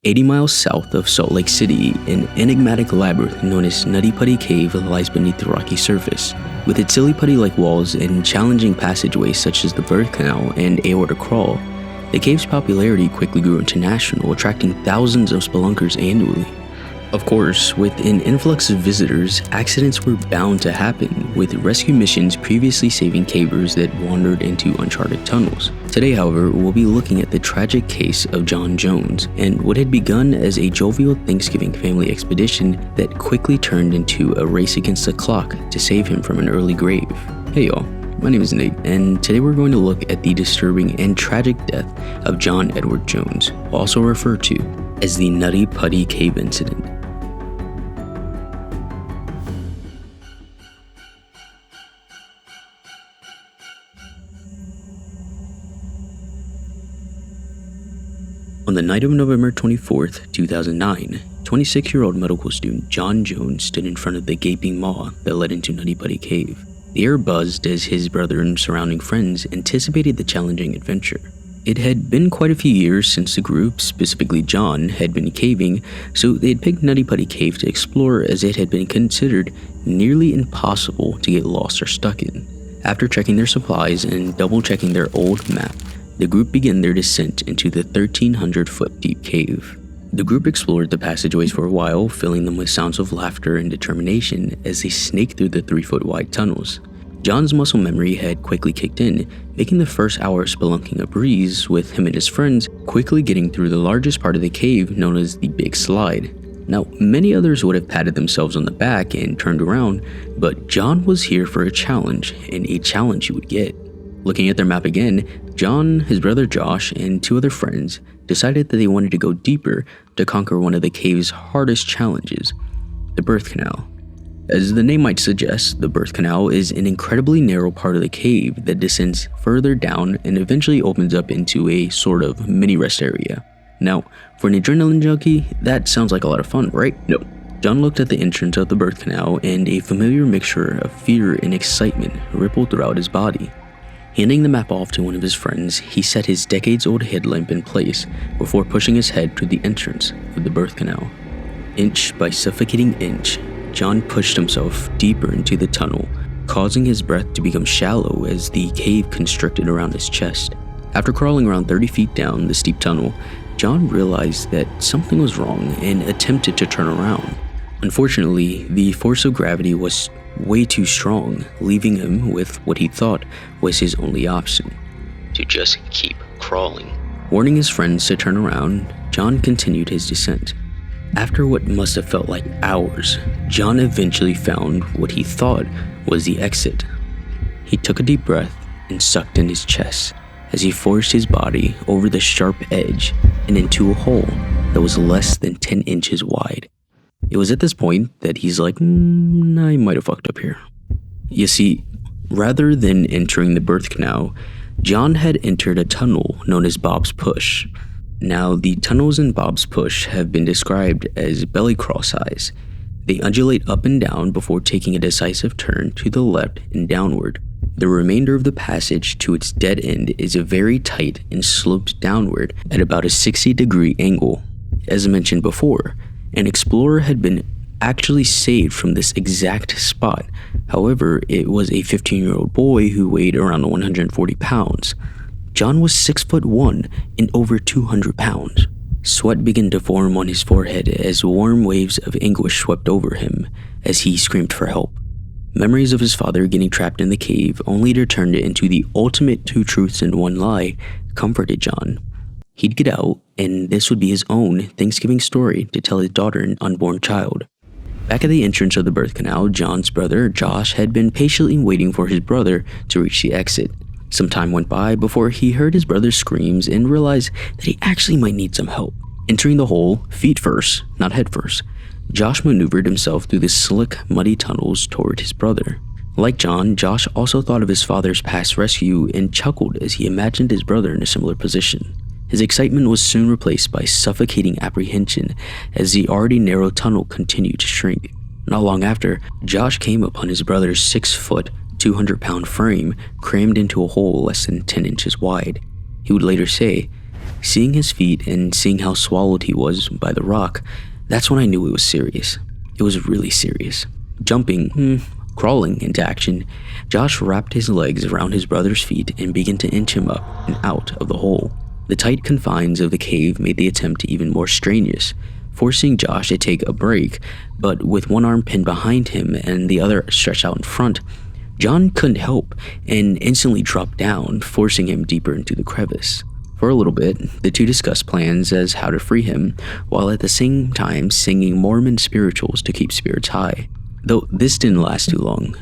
80 miles south of Salt Lake City, an enigmatic labyrinth known as Nutty Putty Cave lies beneath the rocky surface. With its silly putty-like walls and challenging passageways such as the birth canal and aorta crawl, the cave's popularity quickly grew international, attracting thousands of spelunkers annually. Of course, with an influx of visitors, accidents were bound to happen, with rescue missions previously saving cavers that wandered into uncharted tunnels. Today, however, we'll be looking at the tragic case of John Jones and what had begun as a jovial Thanksgiving family expedition that quickly turned into a race against the clock to save him from an early grave. Hey y'all, my name is Nate, and today we're going to look at the disturbing and tragic death of John Edward Jones, also referred to as the Nutty Putty Cave incident. On the night of November 24th, 2009, 26-year-old medical student John Jones stood in front of the gaping maw that led into Nutty Putty Cave. The air buzzed as his brother and surrounding friends anticipated the challenging adventure. It had been quite a few years since the group, specifically John, had been caving, so they had picked Nutty Putty Cave to explore as it had been considered nearly impossible to get lost or stuck in. After checking their supplies and double-checking their old map, the group began their descent into the 1,300-foot deep cave. The group explored the passageways for a while, filling them with sounds of laughter and determination as they snaked through the 3-foot wide tunnels. John's muscle memory had quickly kicked in, making the first hour of spelunking a breeze, with him and his friends quickly getting through the largest part of the cave known as the Big Slide. Now, many others would have patted themselves on the back and turned around, but John was here for a challenge, and a challenge he would get. Looking at their map again, John, his brother Josh, and 2 other friends decided that they wanted to go deeper to conquer one of the cave's hardest challenges, the birth canal. As the name might suggest, the birth canal is an incredibly narrow part of the cave that descends further down and eventually opens up into a sort of mini rest area. Now, for an adrenaline junkie, that sounds like a lot of fun, right? No. John looked at the entrance of the birth canal, and a familiar mixture of fear and excitement rippled throughout his body. Handing the map off to one of his friends, he set his decades-old headlamp in place before pushing his head through the entrance of the birth canal. Inch by suffocating inch, John pushed himself deeper into the tunnel, causing his breath to become shallow as the cave constricted around his chest. After crawling around 30 feet down the steep tunnel, John realized that something was wrong and attempted to turn around. Unfortunately, the force of gravity was way too strong, leaving him with what he thought was his only option: to just keep crawling. Warning his friends to turn around, John continued his descent. After what must have felt like hours, John eventually found what he thought was the exit. He took a deep breath and sucked in his chest as he forced his body over the sharp edge and into a hole that was less than 10 inches wide. It was at this point that he's like, I might have fucked up here. You see, rather than entering the birth canal, John had entered a tunnel known as Bob's Push. Now, the tunnels in Bob's Push have been described as belly crawl size. They undulate up and down before taking a decisive turn to the left and downward. The remainder of the passage to its dead end is very tight and sloped downward at about a 60-degree angle. As mentioned before, an explorer had been actually saved from this exact spot. However, it was a 15-year-old boy who weighed around 140 pounds. John was 6'1" and over 200 pounds. Sweat began to form on his forehead as warm waves of anguish swept over him as he screamed for help. Memories of his father getting trapped in the cave, only to turn it into the ultimate 2 truths and 1 lie, comforted John. He'd get out, and this would be his own Thanksgiving story to tell his daughter and unborn child. Back at the entrance of the birth canal, John's brother, Josh, had been patiently waiting for his brother to reach the exit. Some time went by before he heard his brother's screams and realized that he actually might need some help. Entering the hole, feet first, not head first, Josh maneuvered himself through the slick, muddy tunnels toward his brother. Like John, Josh also thought of his father's past rescue and chuckled as he imagined his brother in a similar position. His excitement was soon replaced by suffocating apprehension as the already narrow tunnel continued to shrink. Not long after, Josh came upon his brother's 6-foot, 200-pound frame crammed into a hole less than 10 inches wide. He would later say, Seeing his feet and seeing how swallowed he was by the rock, that's when I knew it was serious. It was really serious. Jumping, crawling into action, Josh wrapped his legs around his brother's feet and began to inch him up and out of the hole. The tight confines of the cave made the attempt even more strenuous, forcing Josh to take a break, but with one arm pinned behind him and the other stretched out in front, John couldn't help and instantly dropped down, forcing him deeper into the crevice. For a little bit, the two discussed plans as how to free him, while at the same time singing Mormon spirituals to keep spirits high. Though this didn't last too long.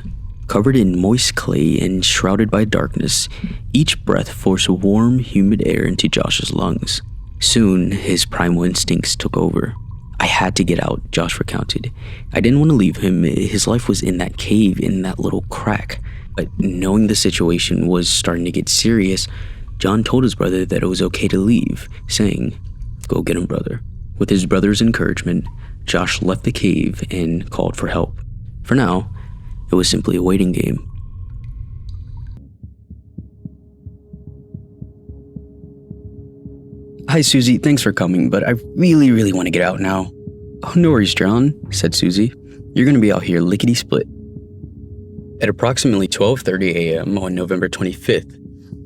Covered in moist clay and shrouded by darkness, each breath forced warm, humid air into Josh's lungs. Soon, his primal instincts took over. I had to get out, Josh recounted. I didn't want to leave him. His life was in that cave, in that little crack. But knowing the situation was starting to get serious, John told his brother that it was okay to leave, saying, "Go get him, brother." With his brother's encouragement, Josh left the cave and called for help. For now, it was simply a waiting game. "Hi, Susie. Thanks for coming, but I really want to get out now." "Oh, no worries, John," said Susie. "You're going to be out here lickety-split." At approximately 12:30 a.m. on November 25th,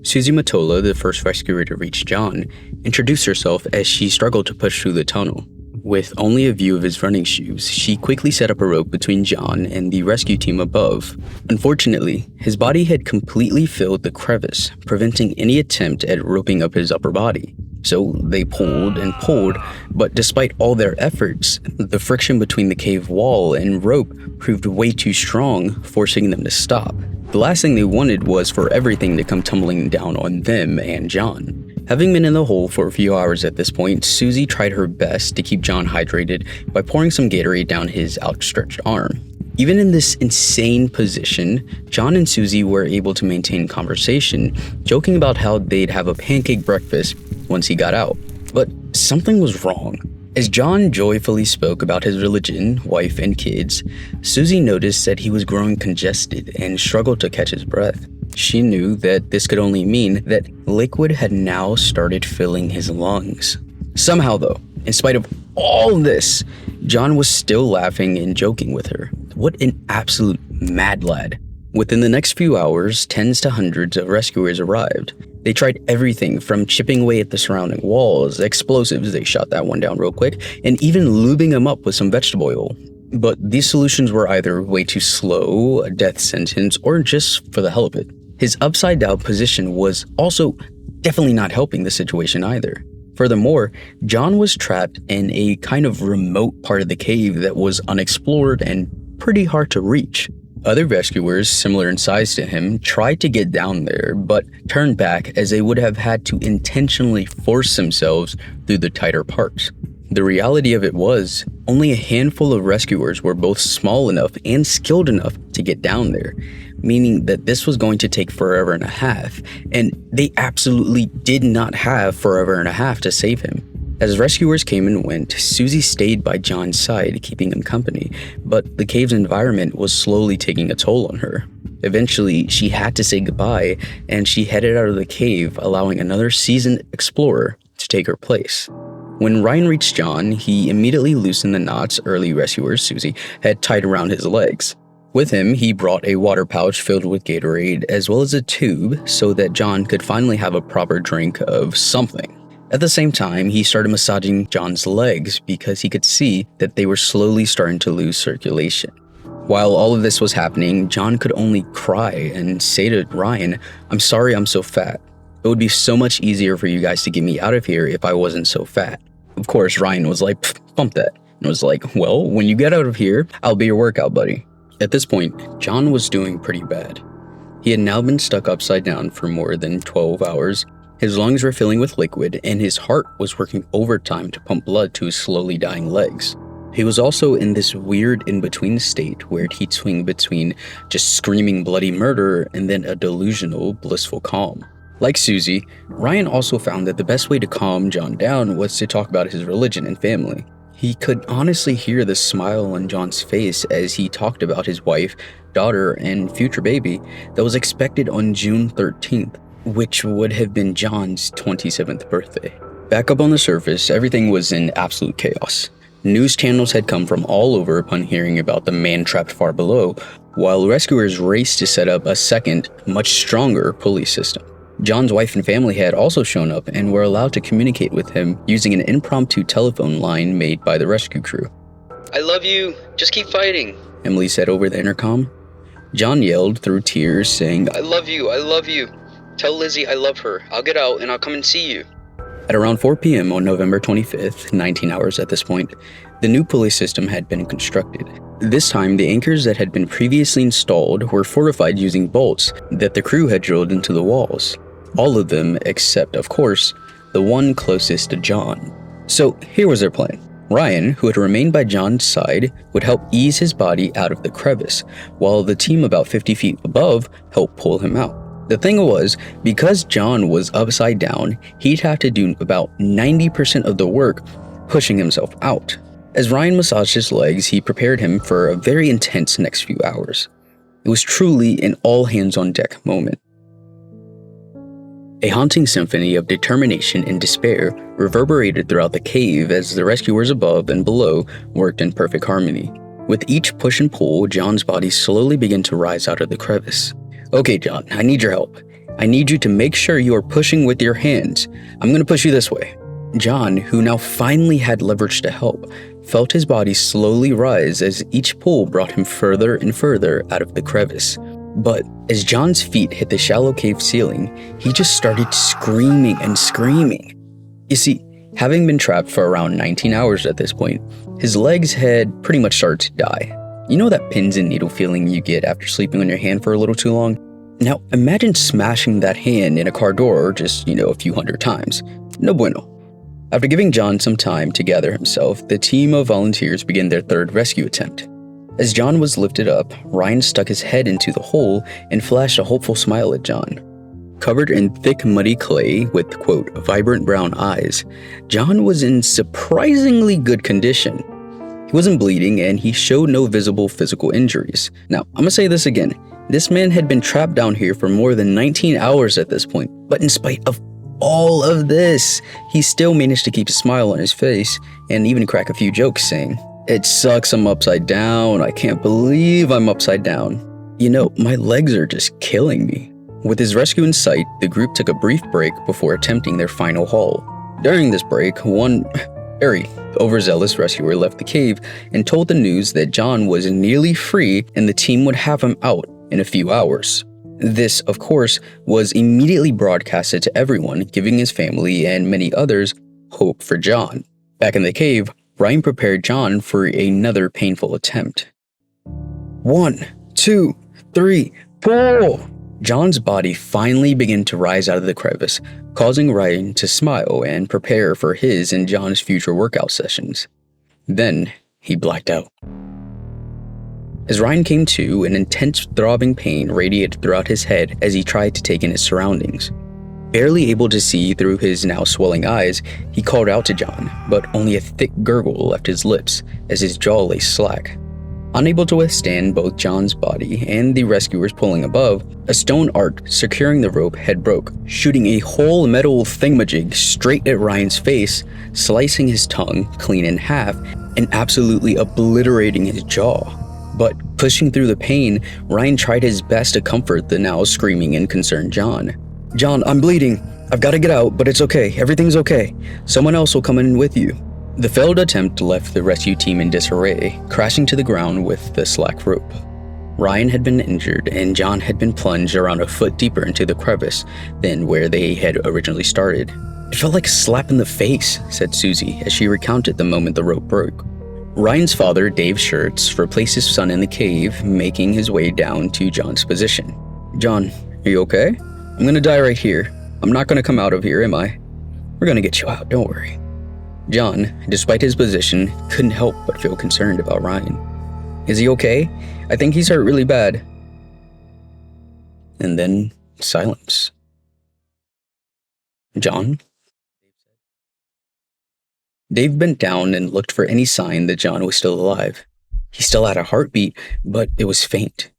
Susie Matola, the first rescuer to reach John, introduced herself as she struggled to push through the tunnel. With only a view of his running shoes, she quickly set up a rope between John and the rescue team above. Unfortunately, his body had completely filled the crevice, preventing any attempt at roping up his upper body. So they pulled and pulled, but despite all their efforts, the friction between the cave wall and rope proved way too strong, forcing them to stop. The last thing they wanted was for everything to come tumbling down on them and John. Having been in the hole for a few hours at this point, Susie tried her best to keep John hydrated by pouring some Gatorade down his outstretched arm. Even in this insane position, John and Susie were able to maintain conversation, joking about how they'd have a pancake breakfast once he got out. But something was wrong. As John joyfully spoke about his religion, wife, and kids, Susie noticed that he was growing congested and struggled to catch his breath. She knew that this could only mean that liquid had now started filling his lungs. Somehow though, in spite of all this, John was still laughing and joking with her. What an absolute mad lad. Within the next few hours, tens to hundreds of rescuers arrived. They tried everything from chipping away at the surrounding walls, explosives, they shot that one down real quick, and even lubing him up with some vegetable oil. But these solutions were either way too slow, a death sentence, or just for the hell of it. His upside down position was also definitely not helping the situation either. Furthermore, John was trapped in a kind of remote part of the cave that was unexplored and pretty hard to reach. Other rescuers, similar in size to him, tried to get down there, but turned back as they would have had to intentionally force themselves through the tighter parts. The reality of it was, only a handful of rescuers were both small enough and skilled enough to get down there, meaning that this was going to take forever and a half, and they absolutely did not have forever and a half to save him. As rescuers came and went, Susie stayed by John's side, keeping him company, but the cave's environment was slowly taking a toll on her. Eventually, she had to say goodbye, and she headed out of the cave, allowing another seasoned explorer to take her place. When Ryan reached John, he immediately loosened the knots early rescuer Susie had tied around his legs. With him, he brought a water pouch filled with Gatorade, as well as a tube, so that John could finally have a proper drink of something. At the same time, he started massaging John's legs because he could see that they were slowly starting to lose circulation. While all of this was happening, John could only cry and say to Ryan, "I'm sorry I'm so fat. It would be so much easier for you guys to get me out of here if I wasn't so fat." Of course, Ryan was like, "Bump that," and was like, "Well, when you get out of here, I'll be your workout buddy." At this point, John was doing pretty bad. He had now been stuck upside down for more than 12 hours. His lungs were filling with liquid, and his heart was working overtime to pump blood to his slowly dying legs. He was also in this weird in-between state where he'd swing between just screaming bloody murder and then a delusional, blissful calm. Like Susie, Ryan also found that the best way to calm John down was to talk about his religion and family. He could honestly hear the smile on John's face as he talked about his wife, daughter, and future baby that was expected on June 13th, which would have been John's 27th birthday. Back up on the surface, everything was in absolute chaos. News channels had come from all over upon hearing about the man trapped far below, while rescuers raced to set up a second, much stronger pulley system. John's wife and family had also shown up and were allowed to communicate with him using an impromptu telephone line made by the rescue crew. "I love you, just keep fighting," Emily said over the intercom. John yelled through tears, saying, I love you, tell Lizzie I love her, I'll get out and I'll come and see you." At around 4 p.m. on November 25th, 19 hours at this point, the new pulley system had been constructed. This time, the anchors that had been previously installed were fortified using bolts that the crew had drilled into the walls. All of them except, of course, the one closest to John. So here was their plan. Ryan, who had remained by John's side, would help ease his body out of the crevice, while the team about 50 feet above helped pull him out. The thing was, because John was upside down, he'd have to do about 90% of the work pushing himself out. As Ryan massaged his legs, he prepared him for a very intense next few hours. It was truly an all-hands-on-deck moment. A haunting symphony of determination and despair reverberated throughout the cave as the rescuers above and below worked in perfect harmony. With each push and pull, John's body slowly began to rise out of the crevice. "Okay, John, I need your help. I need you to make sure you are pushing with your hands. I'm going to push you this way." John, who now finally had leverage to help, felt his body slowly rise as each pull brought him further and further out of the crevice. But as John's feet hit the shallow cave ceiling, he just started screaming and screaming. You see, having been trapped for around 19 hours at this point, his legs had pretty much started to die. You know that pins and needle feeling you get after sleeping on your hand for a little too long? Now, imagine smashing that hand in a car door just, a few hundred times. No bueno. After giving John some time to gather himself, the team of volunteers began their third rescue attempt. As John was lifted up, Ryan stuck his head into the hole and flashed a hopeful smile at John. Covered in thick muddy clay with, quote, vibrant brown eyes, John was in surprisingly good condition. He wasn't bleeding and he showed no visible physical injuries. Now, I'm gonna say this again. This man had been trapped down here for more than 19 hours at this point, but in spite of all of this, he still managed to keep a smile on his face and even crack a few jokes, saying, "It sucks I'm upside down. I can't believe I'm upside down. My legs are just killing me." With his rescue in sight, the group took a brief break before attempting their final haul. During this break, one very overzealous rescuer left the cave and told the news that John was nearly free and the team would have him out in a few hours. This, of course, was immediately broadcasted to everyone, giving his family and many others hope for John. Back in the cave, Ryan prepared John for another painful attempt. 1, 2, 3, pull! John's body finally began to rise out of the crevice, causing Ryan to smile and prepare for his and John's future workout sessions. Then, he blacked out. As Ryan came to, an intense throbbing pain radiated throughout his head as he tried to take in his surroundings. Barely able to see through his now swelling eyes, he called out to John, but only a thick gurgle left his lips as his jaw lay slack. Unable to withstand both John's body and the rescuers pulling above, a stone arc securing the rope had broke, shooting a whole metal thingamajig straight at Ryan's face, slicing his tongue clean in half and absolutely obliterating his jaw. But pushing through the pain, Ryan tried his best to comfort the now screaming and concerned John. "John, I'm bleeding. I've got to get out, but it's okay. Everything's okay. Someone else will come in with you." The failed attempt left the rescue team in disarray, crashing to the ground with the slack rope. Ryan had been injured and John had been plunged around a foot deeper into the crevice than where they had originally started. "It felt like a slap in the face," said Susie as she recounted the moment the rope broke. Ryan's father, Dave Schertz, replaced his son in the cave, making his way down to John's position. "John, are you okay? I'm gonna die right here. I'm not gonna come out of here, am I? We're gonna get you out, don't worry." John, despite his position, couldn't help but feel concerned about Ryan. "Is he okay? I think he's hurt really bad." And then silence. "John?" Dave bent down and looked for any sign that John was still alive. He still had a heartbeat, but it was faint.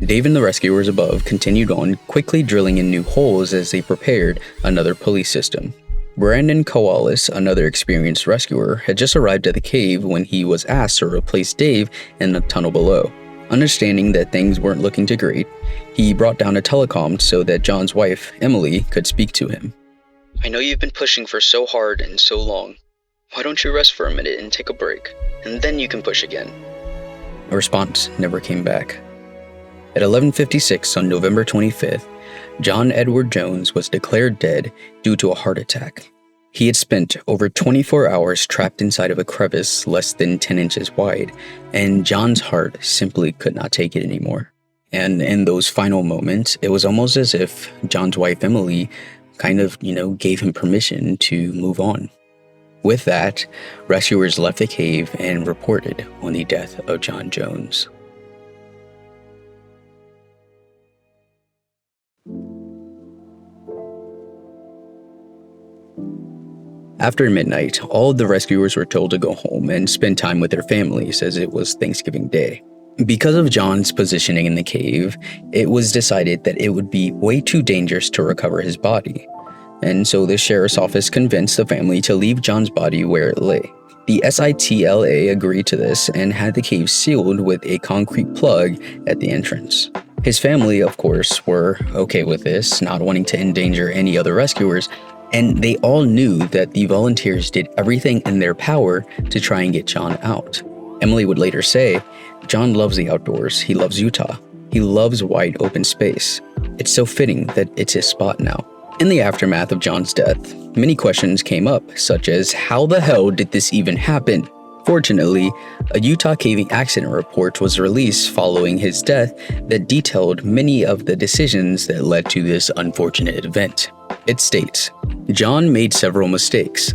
Dave and the rescuers above continued on, quickly drilling in new holes as they prepared another pulley system. Brandon Koalis, another experienced rescuer, had just arrived at the cave when he was asked to replace Dave in the tunnel below. Understanding that things weren't looking too great, he brought down a telecom so that John's wife, Emily, could speak to him. I know you've been pushing for so hard and so long. Why don't you rest for a minute and take a break, and then you can push again? A response never came back. At 11:56 on November 25th, John Edward Jones was declared dead due to a heart attack. He had spent over 24 hours trapped inside of a crevice less than 10 inches wide, and John's heart simply could not take it anymore. And in those final moments, it was almost as if John's wife Emily kind of, gave him permission to move on. With that, rescuers left the cave and reported on the death of John Jones. After midnight, all of the rescuers were told to go home and spend time with their families as it was Thanksgiving Day. Because of John's positioning in the cave, it was decided that it would be way too dangerous to recover his body. And so the sheriff's office convinced the family to leave John's body where it lay. The SITLA agreed to this and had the cave sealed with a concrete plug at the entrance. His family, of course, were okay with this, not wanting to endanger any other rescuers, and they all knew that the volunteers did everything in their power to try and get John out. Emily would later say, "John loves the outdoors. He loves Utah. He loves wide open space. It's so fitting that it's his spot now." In the aftermath of John's death, many questions came up, such as how the hell did this even happen? Fortunately, a Utah caving accident report was released following his death that detailed many of the decisions that led to this unfortunate event. It states, John made several mistakes.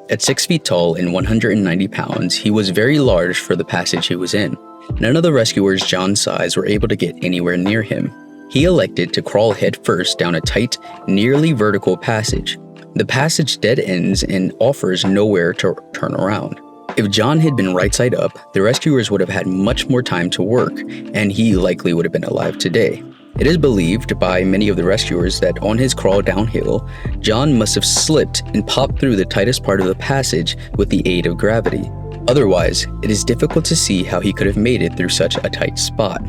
At 6 feet tall and 190 pounds, he was very large for the passage he was in. None of the rescuers John's size were able to get anywhere near him. He elected to crawl headfirst down a tight, nearly vertical passage. The passage dead ends and offers nowhere to turn around. If John had been right side up, the rescuers would have had much more time to work, and he likely would have been alive today. It is believed by many of the rescuers that on his crawl downhill, John must have slipped and popped through the tightest part of the passage with the aid of gravity. Otherwise, it is difficult to see how he could have made it through such a tight spot.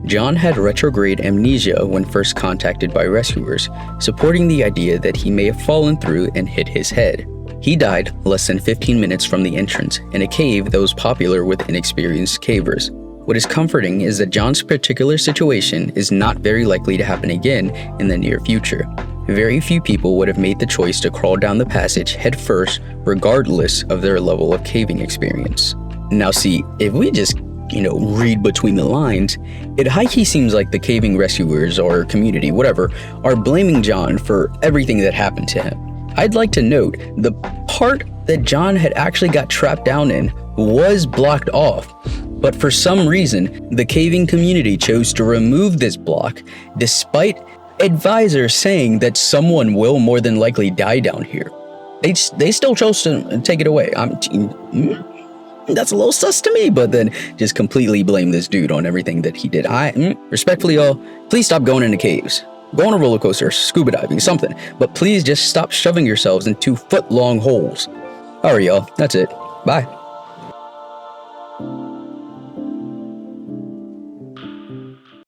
John had retrograde amnesia when first contacted by rescuers, supporting the idea that he may have fallen through and hit his head. He died less than 15 minutes from the entrance in a cave that was popular with inexperienced cavers. What is comforting is that John's particular situation is not very likely to happen again in the near future. Very few people would have made the choice to crawl down the passage head first, regardless of their level of caving experience. Now see, if we just read between the lines, it high-key seems like the caving rescuers or community, whatever, are blaming John for everything that happened to him. I'd like to note, the part that John had actually got trapped down in was blocked off, but for some reason, the caving community chose to remove this block, despite advisors saying that someone will more than likely die down here. They still chose to take it away. That's a little sus to me, but then just completely blame this dude on everything that he did. Respectfully, y'all, please stop going into caves. Go on a roller coaster, scuba diving, something. But please just stop shoving yourselves in 2-foot-long holes. Alright, y'all, that's it. Bye.